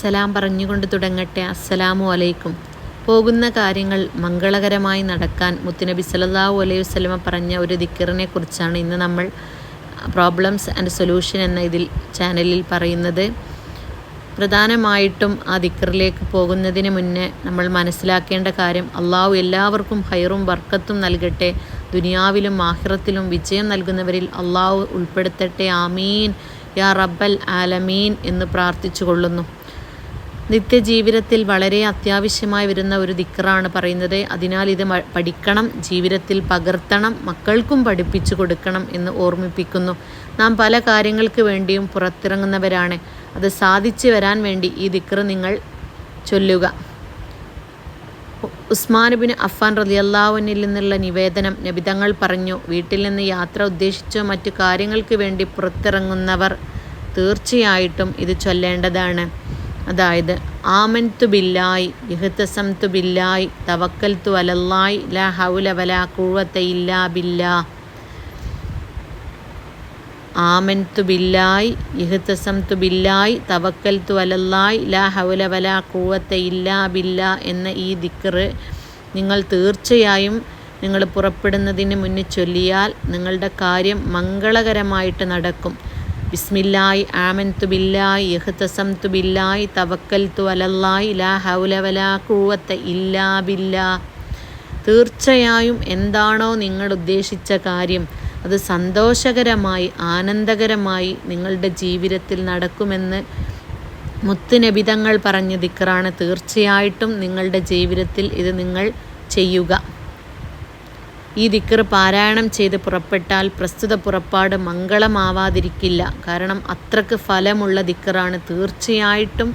സലാം പറഞ്ഞുകൊണ്ട് തുടങ്ങട്ടെ. അസ്സലാമു അലൈക്കും. പോകുന്ന കാര്യങ്ങൾ മംഗളകരമായി നടക്കാൻ മുത്തുനബി സല്ലല്ലാഹു അലൈഹി വസല്ലമ പറഞ്ഞ ഒരു ദിക്റിനെ കുറിച്ചാണ് ഇന്ന് നമ്മൾ പ്രോബ്ലംസ് ആൻഡ് സൊല്യൂഷൻ എന്ന ചാനലിൽ പറയുന്നത്. പ്രധാനമായിട്ടും ആ ദിക്റിലേക്ക് പോകുന്നതിന് മുന്നേ നമ്മൾ മനസ്സിലാക്കേണ്ട കാര്യം, അള്ളാഹു എല്ലാവർക്കും ഹൈറും ബർക്കത്തും നൽകട്ടെ, ദുനിയാവിലും ആഖിറത്തിലും വിജയം നൽകുന്നവരിൽ അള്ളാഹു ഉൾപ്പെടുത്തട്ടെ, ആമീൻ യാ റബ്ബൽ ആലമീൻ എന്ന് പ്രാർത്ഥിച്ചു കൊള്ളുന്നു. നിത്യജീവിതത്തിൽ വളരെ അത്യാവശ്യമായി വരുന്ന ഒരു ദിക്റാണ് പറയുന്നത്. അതിനാൽ ഇത് പഠിക്കണം, ജീവിതത്തിൽ പകർത്തണം, മക്കൾക്കും പഠിപ്പിച്ചു കൊടുക്കണം എന്ന് ഓർമ്മിപ്പിക്കുന്നു. നാം പല കാര്യങ്ങൾക്ക് വേണ്ടിയും പുറത്തിറങ്ങുന്നവരാണ്. അത് സാധിച്ചു വരാൻ വേണ്ടി ഈ ദിക്ർ നിങ്ങൾ ചൊല്ലുക. ഉസ്മാൻ ബിൻ അഫ്ഫാൻ റളിയല്ലാഹു അൻഹുവിൽ നിന്നുള്ള നിവേദനം, നബിതങ്ങൾ പറഞ്ഞു, വീട്ടിൽ നിന്ന് യാത്ര ഉദ്ദേശിച്ചോ മറ്റു കാര്യങ്ങൾക്ക് വേണ്ടി പുറത്തിറങ്ങുന്നവർ തീർച്ചയായിട്ടും ഇത് ചൊല്ലേണ്ടതാണ്. അതായത്, ആമൻതു ബില്ലാഹി ഇഹ്തസംതു ബില്ലാഹി തവക്കൽതു അലല്ലാഹി ലാ ഹൗല വലാ ഖുവത ഇല്ലാ ബില്ലാഹ്. ആമൻതു ബില്ലാഹി ഇഹ്തസംതു ബില്ലാഹി തവക്കൽതു അലല്ലാഹി ലാ ഹൗല വലാ ഖുവത ഇല്ലാ ബില്ലാഹ് എന്ന ഈ ദിക്ർ നിങ്ങൾ തീർച്ചയായും നിങ്ങൾ പുറപ്പെടുന്നതിന് മുന്നേ ചൊല്ലിയാൽ നിങ്ങളുടെ കാര്യം മംഗളകരമായിട്ട് നടക്കും. ബിസ്മില്ലാഹി ആമൻതു ബില്ലാഹി ഇഹ്തസംതു ബില്ലാഹി തവക്കൽതു അലല്ലാഹി ലാ ഹൗല വലാ ഖുവത ഇല്ലാ ബില്ലാഹ്. തീർച്ചയായും എന്താണോ നിങ്ങൾ ഉദ്ദേശിച്ച കാര്യം അത് സന്തോഷകരമായി ആനന്ദകരമായി നിങ്ങളുടെ ജീവിതത്തിൽ നടക്കുമെന്ന് മുത്തുനബിതങ്ങൾ പറഞ്ഞ ദിക്റാണ്. തീർച്ചയായിട്ടും നിങ്ങളുടെ ജീവിതത്തിൽ ഇത് നിങ്ങൾ ചെയ്യുക. ഈ ദിക്ർ പാരായണം ചെയ്ത് പുറപ്പെട്ടാൽ പ്രസ്തുത പുറപ്പാട് മംഗളമാവാതിരിക്കില്ല. കാരണം അത്രക്ക് ഫലമുള്ള ദിക്റാണ്. തീർച്ചയായിട്ടും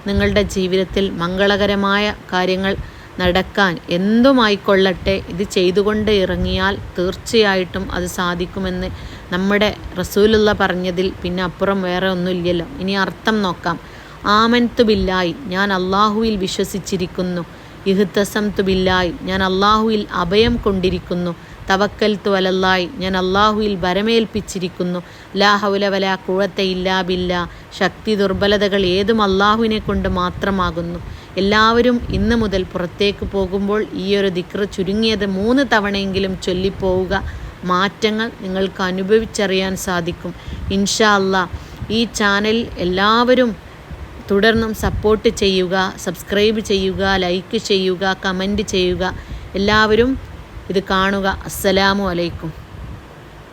നിങ്ങളുടെ ജീവിതത്തിൽ മംഗളകരമായ കാര്യങ്ങൾ നടക്കാൻ എന്തുമായിക്കൊള്ളട്ടെ, ഇത് ചെയ്തുകൊണ്ട് ഇറങ്ങിയാൽ തീർച്ചയായിട്ടും അത് സാധിക്കുമെന്ന് നമ്മുടെ റസൂലുള്ള പറഞ്ഞതിൽ പിന്നെ അപ്പുറം വേറെ ഒന്നുമില്ലല്ലോ. ഇനി അർത്ഥം നോക്കാം. ആമൻതു ബില്ലാഹി, ഞാൻ അള്ളാഹുവിൽ വിശ്വസിച്ചിരിക്കുന്നു. ഇഹ്തസംതു ബില്ലാഹി, ഞാൻ അള്ളാഹുവിൽ അഭയം കൊണ്ടിരിക്കുന്നു. തവക്കൽതു അലല്ലാഹി, ഞാൻ അള്ളാഹുവിൽ ഭരമേൽപ്പിച്ചിരിക്കുന്നു. ലാ ഹൗല വലാ ഖുവത ഇല്ലാ ബില്ലാ, ശക്തി ദുർബലതകൾ ഏതും അള്ളാഹുവിനെ കൊണ്ട് മാത്രമാകുന്നു. എല്ലാവരും ഇന്ന് മുതൽ പുറത്തേക്ക് പോകുമ്പോൾ ഈ ഒരു ദിക്ർ ചുരുങ്ങിയത് 3 തവണയെങ്കിലും ചൊല്ലിപ്പോവുക. മാറ്റങ്ങൾ നിങ്ങൾക്ക് അനുഭവിച്ചറിയാൻ സാധിക്കും ഇൻഷാ അല്ലാ. ഈ ചാനൽ എല്ലാവരും തുടർന്നും സപ്പോർട്ട് ചെയ്യുക, സബ്സ്ക്രൈബ് ചെയ്യുക, ലൈക്ക് ചെയ്യുക, കമൻറ്റ് ചെയ്യുക. എല്ലാവരും ഇത് കാണുക. അസ്സലാമു അലൈക്കും.